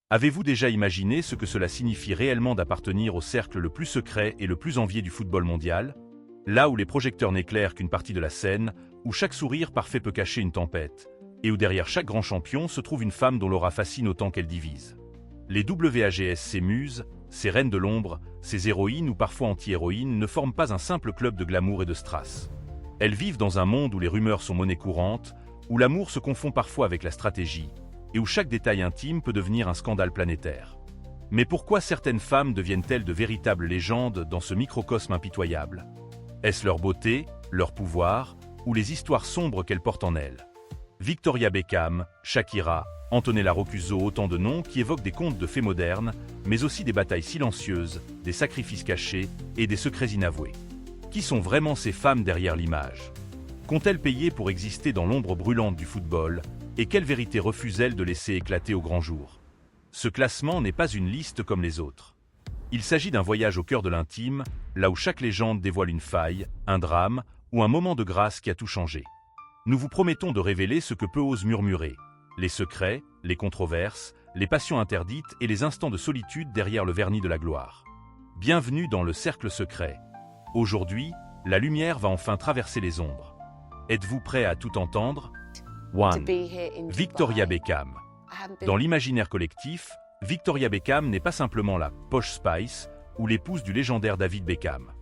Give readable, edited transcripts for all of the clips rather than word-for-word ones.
Avez-vous déjà imaginé ce que cela signifie réellement d'appartenir au cercle le plus secret et le plus envié du football mondial? Là où les projecteurs n'éclairent qu'une partie de la scène, où chaque sourire parfait peut cacher une tempête, et où derrière chaque grand champion se trouve une femme dont l'aura fascine autant qu'elle divise. Les WAGS, ces muses, ces reines de l'ombre, ces héroïnes ou parfois anti-héroïnes ne forment pas un simple club de glamour et de strass. Elles vivent dans un monde où les rumeurs sont monnaie courante, où l'amour se confond parfois avec la stratégie, et où chaque détail intime peut devenir un scandale planétaire. Mais pourquoi certaines femmes deviennent-elles de véritables légendes dans ce microcosme impitoyable? Est-ce leur beauté, leur pouvoir, ou les histoires sombres qu'elles portent en elles? Victoria Beckham, Shakira, Antonella Roccuzzo, autant de noms qui évoquent des contes de fées modernes, mais aussi des batailles silencieuses, des sacrifices cachés et des secrets inavoués. Qui sont vraiment ces femmes derrière l'image? Qu'ont-elles payé pour exister dans l'ombre brûlante du football? Et quelle vérité refusent-elles de laisser éclater au grand jour? Ce classement n'est pas une liste comme les autres. Il s'agit d'un voyage au cœur de l'intime, là où chaque légende dévoile une faille, un drame ou un moment de grâce qui a tout changé. Nous vous promettons de révéler ce que peu osent murmurer, les secrets, les controverses, les passions interdites et les instants de solitude derrière le vernis de la gloire. Bienvenue dans le cercle secret. Aujourd'hui, la lumière va enfin traverser les ombres. Êtes-vous prêt à tout entendre? 1. Victoria Beckham. Dans l'imaginaire collectif, Victoria Beckham n'est pas simplement la Posh Spice ou l'épouse du légendaire David Beckham.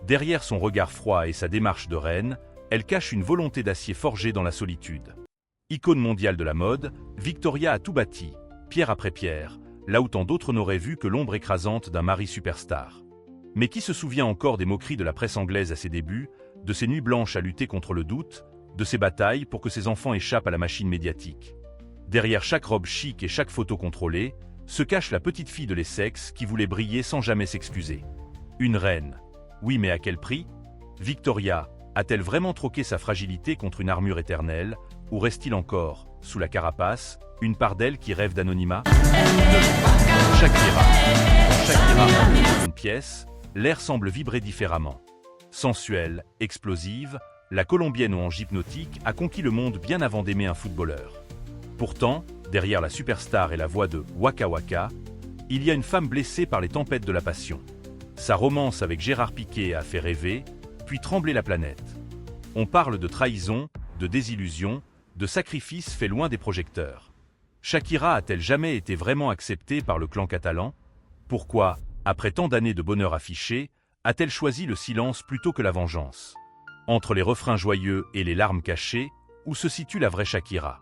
Derrière son regard froid et sa démarche de reine, elle cache une volonté d'acier forgée dans la solitude. Icône mondiale de la mode, Victoria a tout bâti, pierre après pierre, là où tant d'autres n'auraient vu que l'ombre écrasante d'un mari superstar. Mais qui se souvient encore des moqueries de la presse anglaise à ses débuts, de ses nuits blanches à lutter contre le doute, de ses batailles pour que ses enfants échappent à la machine médiatique? Derrière chaque robe chic et chaque photo contrôlée, se cache la petite fille de l'Essex qui voulait briller sans jamais s'excuser. Une reine. Oui, mais à quel prix? Victoria a-t-elle vraiment troqué sa fragilité contre une armure éternelle, ou reste-t-il encore, sous la carapace, une part d'elle qui rêve d'anonymat? Shakira. Dans une pièce, l'air semble vibrer différemment. Sensuelle, explosive, la Colombienne aux hanches hypnotiques a conquis le monde bien avant d'aimer un footballeur. Pourtant, derrière la superstar et la voix de Waka Waka, il y a une femme blessée par les tempêtes de la passion. Sa romance avec Gérard Piqué a fait rêver, puis trembler la planète. On parle de trahison, de désillusion, de sacrifice fait loin des projecteurs. Shakira a-t-elle jamais été vraiment acceptée par le clan catalan? Pourquoi, après tant d'années de bonheur affiché, a-t-elle choisi le silence plutôt que la vengeance? Entre les refrains joyeux et les larmes cachées, où se situe la vraie Shakira?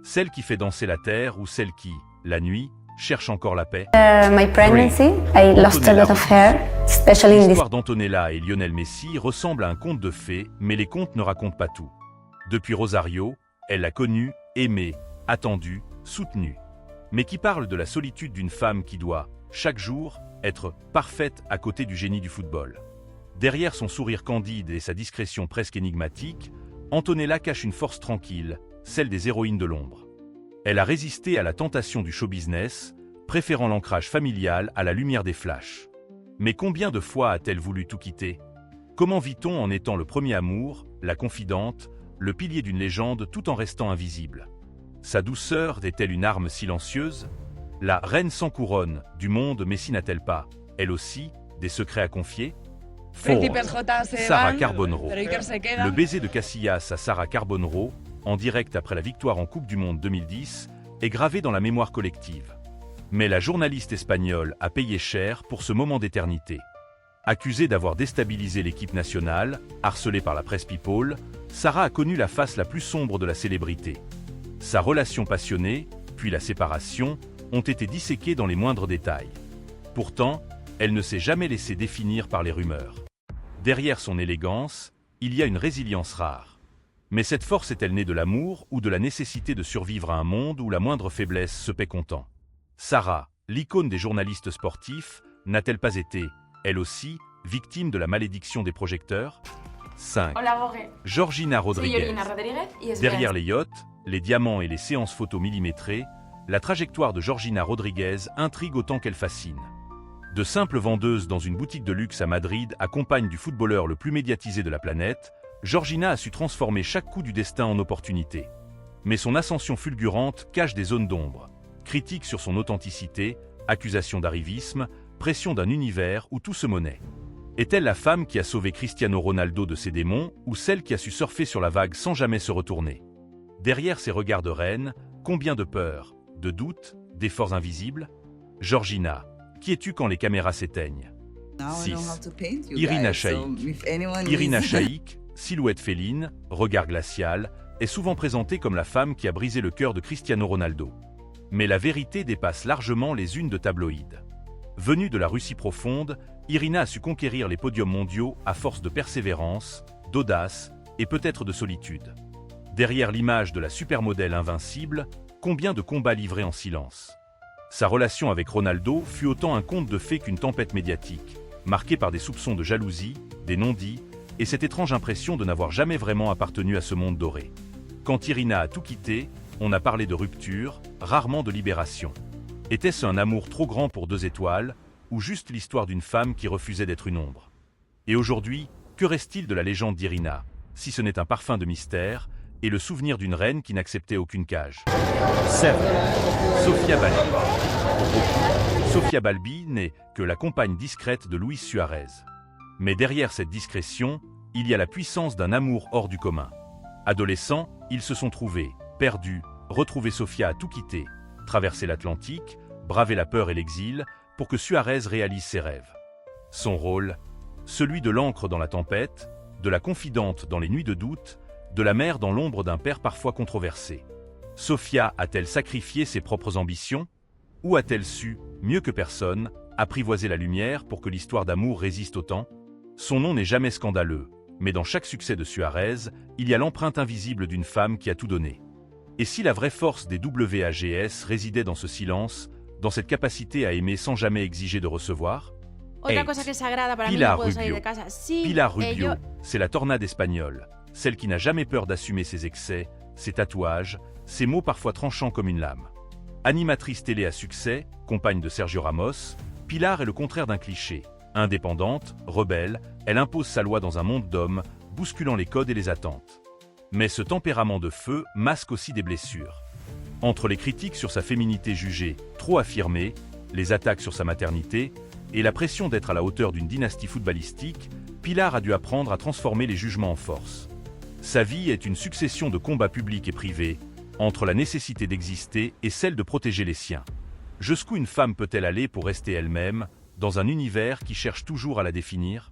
Celle qui fait danser la terre ou celle qui, la nuit, cherche encore la paix? My pregnancy, I lost a lot of hair, especially in this. L'histoire d'Antonella et Lionel Messi ressemble à un conte de fées, mais les contes ne racontent pas tout. Depuis Rosario, elle l'a connue, aimée, attendue, soutenue. Mais qui parle de la solitude d'une femme qui doit, chaque jour, être parfaite à côté du génie du football. Derrière son sourire candide et sa discrétion presque énigmatique, Antonella cache une force tranquille, celle des héroïnes de l'ombre. Elle a résisté à la tentation du show business, préférant l'ancrage familial à la lumière des flashs. Mais combien de fois a-t-elle voulu tout quitter? Comment vit-on en étant le premier amour, la confidente, le pilier d'une légende tout en restant invisible? Sa douceur est-elle une arme silencieuse? La reine sans couronne du monde Messi n'a-t-elle pas, elle aussi, des secrets à confier? Sarah Carbonero. Le baiser de Casillas à Sarah Carbonero, en direct après la victoire en Coupe du Monde 2010, est gravé dans la mémoire collective. Mais la journaliste espagnole a payé cher pour ce moment d'éternité. Accusée d'avoir déstabilisé l'équipe nationale, harcelée par la presse people, Sarah a connu la face la plus sombre de la célébrité. Sa relation passionnée, puis la séparation, ont été disséquées dans les moindres détails. Pourtant, elle ne s'est jamais laissée définir par les rumeurs. Derrière son élégance, il y a une résilience rare. Mais cette force est-elle née de l'amour ou de la nécessité de survivre à un monde où la moindre faiblesse se paie comptant? Sarah, l'icône des journalistes sportifs, n'a-t-elle pas été, elle aussi, victime de la malédiction des projecteurs? 5. Georgina Rodríguez. Derrière les yachts, les diamants et les séances photos millimétrées, la trajectoire de Georgina Rodríguez intrigue autant qu'elle fascine. De simple vendeuse dans une boutique de luxe à Madrid à compagne du footballeur le plus médiatisé de la planète, Georgina a su transformer chaque coup du destin en opportunité. Mais son ascension fulgurante cache des zones d'ombre. Critiques sur son authenticité, accusations d'arrivisme, pression d'un univers où tout se monnaie. Est-elle la femme qui a sauvé Cristiano Ronaldo de ses démons ou celle qui a su surfer sur la vague sans jamais se retourner? Derrière ces regards de reine, combien de peur, de doutes, d'efforts invisibles? Georgina, qui es-tu quand les caméras s'éteignent? 6. Irina Shayk. Irina Shayk, silhouette féline, regard glacial, est souvent présentée comme la femme qui a brisé le cœur de Cristiano Ronaldo. Mais la vérité dépasse largement les unes de tabloïds. Venue de la Russie profonde, Irina a su conquérir les podiums mondiaux à force de persévérance, d'audace et peut-être de solitude. Derrière l'image de la supermodèle invincible, combien de combats livrés en silence. Sa relation avec Ronaldo fut autant un conte de fées qu'une tempête médiatique, marquée par des soupçons de jalousie, des non-dits, et cette étrange impression de n'avoir jamais vraiment appartenu à ce monde doré. Quand Irina a tout quitté, on a parlé de rupture, rarement de libération. Était-ce un amour trop grand pour 2 étoiles, ou juste l'histoire d'une femme qui refusait d'être une ombre? Et aujourd'hui, que reste-t-il de la légende d'Irina, si ce n'est un parfum de mystère, et le souvenir d'une reine qui n'acceptait aucune cage? 7. Sofia Balbi. Pour beaucoup, Sofia Balbi n'est que la compagne discrète de Luis Suarez. Mais derrière cette discrétion, il y a la puissance d'un amour hors du commun. Adolescents, ils se sont trouvés, perdus, retrouvés. Sofia a tout quitté, traversé l'Atlantique, bravé la peur et l'exil, pour que Suarez réalise ses rêves. Son rôle, celui de l'encre dans la tempête, de la confidente dans les nuits de doute, de la mère dans l'ombre d'un père parfois controversé. Sofia a-t-elle sacrifié ses propres ambitions? Ou a-t-elle su, mieux que personne, apprivoiser la lumière pour que l'histoire d'amour résiste au temps? Son nom n'est jamais scandaleux, mais dans chaque succès de Suarez, il y a l'empreinte invisible d'une femme qui a tout donné. Et si la vraie force des WAGS résidait dans ce silence, dans cette capacité à aimer sans jamais exiger de recevoir? Otra cosa que es sagrada para mí, no Pilar puedo salir Rubio. de casa. Sí, Pilar Rubio, yo- c'est la tornade espagnole, celle qui n'a jamais peur d'assumer ses excès, ses tatouages, ses mots parfois tranchants comme une lame. Animatrice télé à succès, compagne de Sergio Ramos, Pilar est le contraire d'un cliché. Indépendante, rebelle, elle impose sa loi dans un monde d'hommes, bousculant les codes et les attentes. Mais ce tempérament de feu masque aussi des blessures. Entre les critiques sur sa féminité jugée trop affirmée, les attaques sur sa maternité et la pression d'être à la hauteur d'une dynastie footballistique, Pilar a dû apprendre à transformer les jugements en force. Sa vie est une succession de combats publics et privés, entre la nécessité d'exister et celle de protéger les siens. Jusqu'où une femme peut-elle aller pour rester elle-même, dans un univers qui cherche toujours à la définir?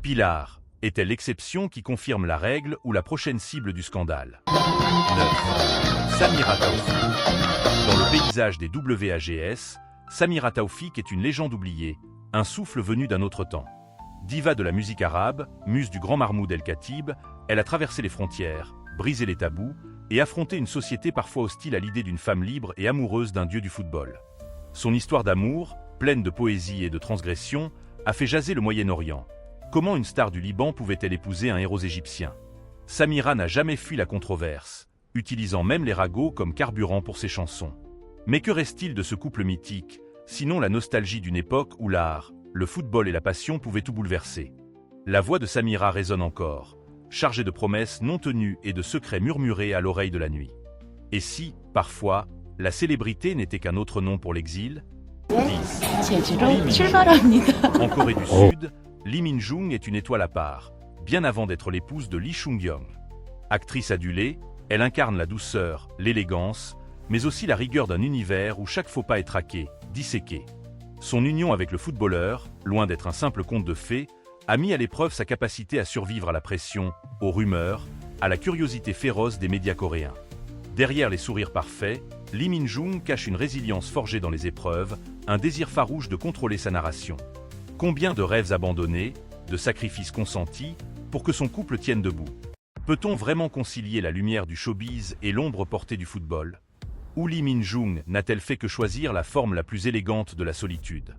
Pilar est-elle l'exception qui confirme la règle ou la prochaine cible du scandale? 9. Samira Taoufik. Dans le paysage des WAGS, Samira Taoufik est une légende oubliée, un souffle venu d'un autre temps. Diva de la musique arabe, muse du grand Mahmoud El-Khatib, elle a traversé les frontières, brisé les tabous et affronté une société parfois hostile à l'idée d'une femme libre et amoureuse d'un dieu du football. Son histoire d'amour, pleine de poésie et de transgression, a fait jaser le Moyen-Orient. Comment une star du Liban pouvait-elle épouser un héros égyptien? Samira n'a jamais fui la controverse, utilisant même les ragots comme carburant pour ses chansons. Mais que reste-t-il de ce couple mythique, sinon la nostalgie d'une époque où l'art, le football et la passion pouvaient tout bouleverser? La voix de Samira résonne encore, chargée de promesses non tenues et de secrets murmurés à l'oreille de la nuit. Et si, parfois, la célébrité n'était qu'un autre nom pour l'exil? 10. 제주로 출발합니다. En Corée du Sud, Lee Min-jung est une étoile à part, bien avant d'être l'épouse de Lee Chung-young. Actrice adulée, elle incarne la douceur, l'élégance, mais aussi la rigueur d'un univers où chaque faux pas est traqué, disséqué. Son union avec le footballeur, loin d'être un simple conte de fées, a mis à l'épreuve sa capacité à survivre à la pression, aux rumeurs, à la curiosité féroce des médias coréens. Derrière les sourires parfaits, Lee Min-jung cache une résilience forgée dans les épreuves, un désir farouche de contrôler sa narration. Combien de rêves abandonnés, de sacrifices consentis, pour que son couple tienne debout? Peut-on vraiment concilier la lumière du showbiz et l'ombre portée du football? Ou Lee Min-jung n'a-t-elle fait que choisir la forme la plus élégante de la solitude?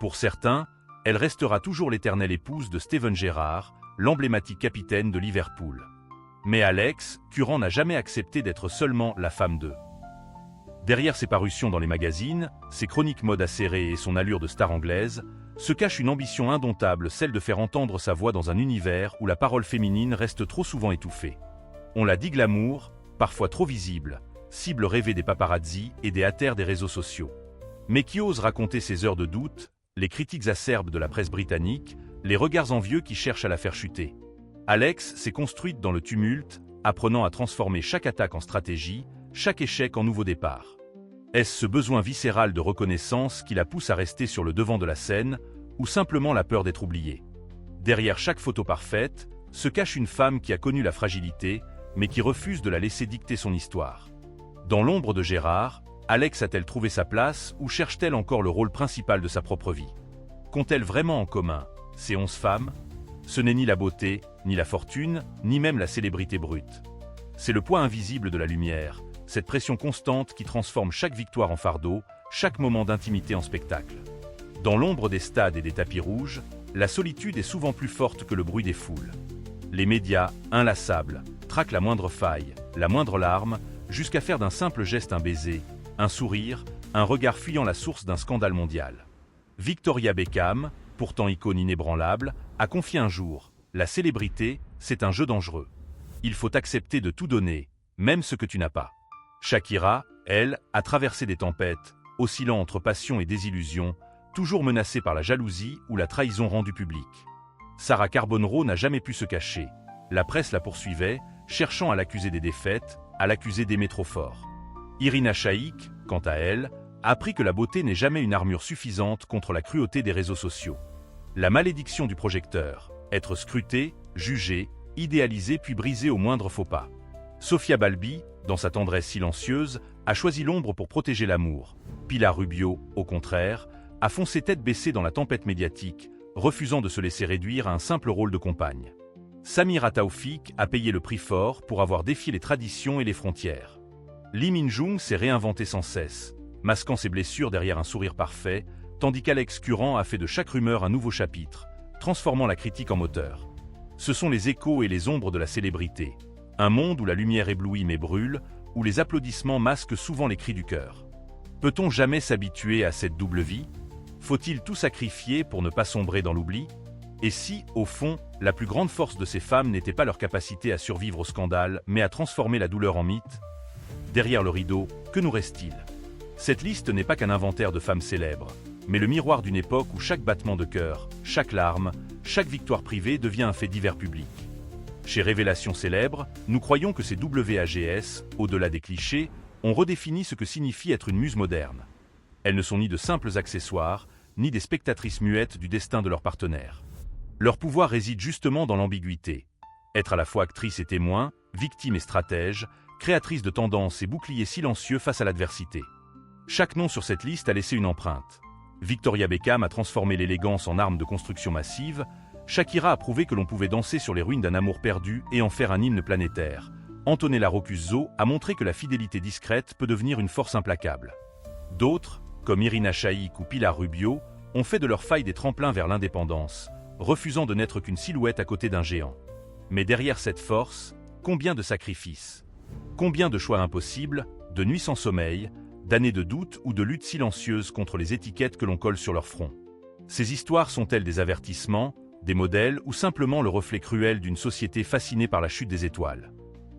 Pour certains, elle restera toujours l'éternelle épouse de Steven Gerrard, l'emblématique capitaine de Liverpool. Mais Alex Curran n'a jamais accepté d'être seulement la femme d'eux. Derrière ses parutions dans les magazines, ses chroniques mode acérées et son allure de star anglaise, se cache une ambition indomptable, celle de faire entendre sa voix dans un univers où la parole féminine reste trop souvent étouffée. On l'a dit glamour, parfois trop visible, cible rêvée des paparazzi et des haters des réseaux sociaux. Mais qui ose raconter ces heures de doute, les critiques acerbes de la presse britannique, les regards envieux qui cherchent à la faire chuter. Alex s'est construite dans le tumulte, apprenant à transformer chaque attaque en stratégie, chaque échec en nouveau départ. Est-ce ce besoin viscéral de reconnaissance qui la pousse à rester sur le devant de la scène, ou simplement la peur d'être oubliée? Derrière chaque photo parfaite, se cache une femme qui a connu la fragilité, mais qui refuse de la laisser dicter son histoire. Dans l'ombre de Gérard, Alex a-t-elle trouvé sa place ou cherche-t-elle encore le rôle principal de sa propre vie? Qu'ont-elles vraiment en commun, ces 11 femmes? Ce n'est ni la beauté, ni la fortune, ni même la célébrité brute. C'est le poids invisible de la lumière, cette pression constante qui transforme chaque victoire en fardeau, chaque moment d'intimité en spectacle. Dans l'ombre des stades et des tapis rouges, la solitude est souvent plus forte que le bruit des foules. Les médias, inlassables, traquent la moindre faille, la moindre larme, jusqu'à faire d'un simple geste un baiser, un sourire, un regard fuyant la source d'un scandale mondial. Victoria Beckham, pourtant icône inébranlable, a confié un jour « La célébrité, c'est un jeu dangereux. Il faut accepter de tout donner, même ce que tu n'as pas. » Shakira, elle, a traversé des tempêtes, oscillant entre passion et désillusion, toujours menacée par la jalousie ou la trahison rendue publique. Sarah Carbonneau n'a jamais pu se cacher. La presse la poursuivait, cherchant à l'accuser des défaites, à l'accuser d'aimer trop fort. Irina Shayk, quant à elle, a appris que la beauté n'est jamais une armure suffisante contre la cruauté des réseaux sociaux. La malédiction du projecteur, être scruté, jugé, idéalisé puis brisé au moindre faux pas. Sofia Balbi, dans sa tendresse silencieuse, a choisi l'ombre pour protéger l'amour. Pilar Rubio, au contraire, a foncé tête baissée dans la tempête médiatique, refusant de se laisser réduire à un simple rôle de compagne. Samira Taoufik a payé le prix fort pour avoir défié les traditions et les frontières. Lee Min-jung s'est réinventé sans cesse, masquant ses blessures derrière un sourire parfait, tandis qu'Alex Curran a fait de chaque rumeur un nouveau chapitre, transformant la critique en moteur. Ce sont les échos et les ombres de la célébrité. Un monde où la lumière éblouit mais brûle, où les applaudissements masquent souvent les cris du cœur. Peut-on jamais s'habituer à cette double vie? Faut-il tout sacrifier pour ne pas sombrer dans l'oubli? Et si, au fond, la plus grande force de ces femmes n'était pas leur capacité à survivre au scandale, mais à transformer la douleur en mythe? Derrière le rideau, que nous reste-t-il? Cette liste n'est pas qu'un inventaire de femmes célèbres, mais le miroir d'une époque où chaque battement de cœur, chaque larme, chaque victoire privée devient un fait divers public. Chez Révélation Célèbre, nous croyons que ces WAGS, au-delà des clichés, ont redéfini ce que signifie être une muse moderne. Elles ne sont ni de simples accessoires, ni des spectatrices muettes du destin de leur partenaire. Leur pouvoir réside justement dans l'ambiguïté. Être à la fois actrice et témoin, victime et stratège, créatrice de tendances et bouclier silencieux face à l'adversité. Chaque nom sur cette liste a laissé une empreinte. Victoria Beckham a transformé l'élégance en arme de construction massive, Shakira a prouvé que l'on pouvait danser sur les ruines d'un amour perdu et en faire un hymne planétaire. Antonella Roccuzzo a montré que la fidélité discrète peut devenir une force implacable. D'autres, comme Irina Shayk ou Pilar Rubio, ont fait de leur faille des tremplins vers l'indépendance, refusant de n'être qu'une silhouette à côté d'un géant. Mais derrière cette force, combien de sacrifices? Combien de choix impossibles, de nuits sans sommeil, d'années de doute ou de luttes silencieuses contre les étiquettes que l'on colle sur leur front? Ces histoires sont-elles des avertissements, des modèles ou simplement le reflet cruel d'une société fascinée par la chute des étoiles?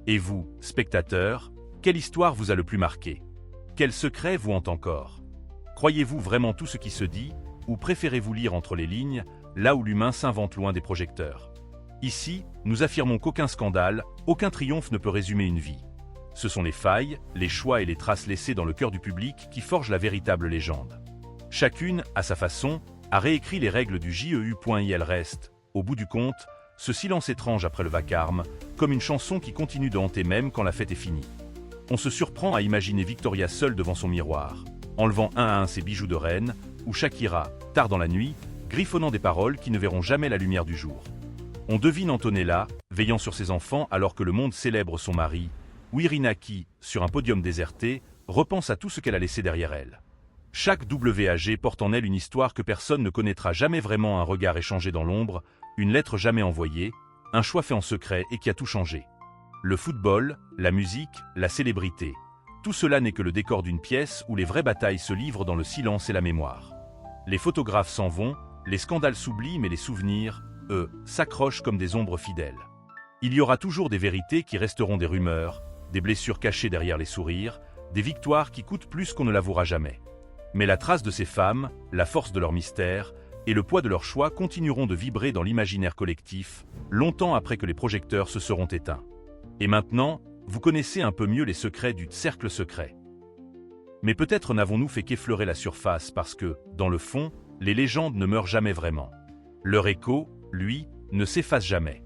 Et vous, spectateurs, quelle histoire vous a le plus marqué? Quel secret vous hante encore? Croyez-vous vraiment tout ce qui se dit, ou préférez-vous lire entre les lignes, là où l'humain s'invente loin des projecteurs? Ici, nous affirmons qu'aucun scandale, aucun triomphe ne peut résumer une vie. Ce sont les failles, les choix et les traces laissées dans le cœur du public qui forgent la véritable légende. Chacune, à sa façon, a réécrit les règles du JEU.il reste, au bout du compte, ce silence étrange après le vacarme, comme une chanson qui continue de hanter même quand la fête est finie. On se surprend à imaginer Victoria seule devant son miroir, enlevant un à un ses bijoux de reine, ou Shakira, tard dans la nuit, griffonnant des paroles qui ne verront jamais la lumière du jour. On devine Antonella, veillant sur ses enfants alors que le monde célèbre son mari, ou Irina qui, sur un podium déserté, repense à tout ce qu'elle a laissé derrière elle. Chaque WAG porte en elle une histoire que personne ne connaîtra jamais vraiment, un regard échangé dans l'ombre, une lettre jamais envoyée, un choix fait en secret et qui a tout changé. Le football, la musique, la célébrité, tout cela n'est que le décor d'une pièce où les vraies batailles se livrent dans le silence et la mémoire. Les photographes s'en vont, les scandales s'oublient mais les souvenirs, eux, s'accrochent comme des ombres fidèles. Il y aura toujours des vérités qui resteront des rumeurs, des blessures cachées derrière les sourires, des victoires qui coûtent plus qu'on ne l'avouera jamais. Mais la trace de ces femmes, la force de leur mystère et le poids de leur choix continueront de vibrer dans l'imaginaire collectif, longtemps après que les projecteurs se seront éteints. Et maintenant, vous connaissez un peu mieux les secrets du cercle secret. Mais peut-être n'avons-nous fait qu'effleurer la surface parce que, dans le fond, les légendes ne meurent jamais vraiment. Leur écho, lui, ne s'efface jamais.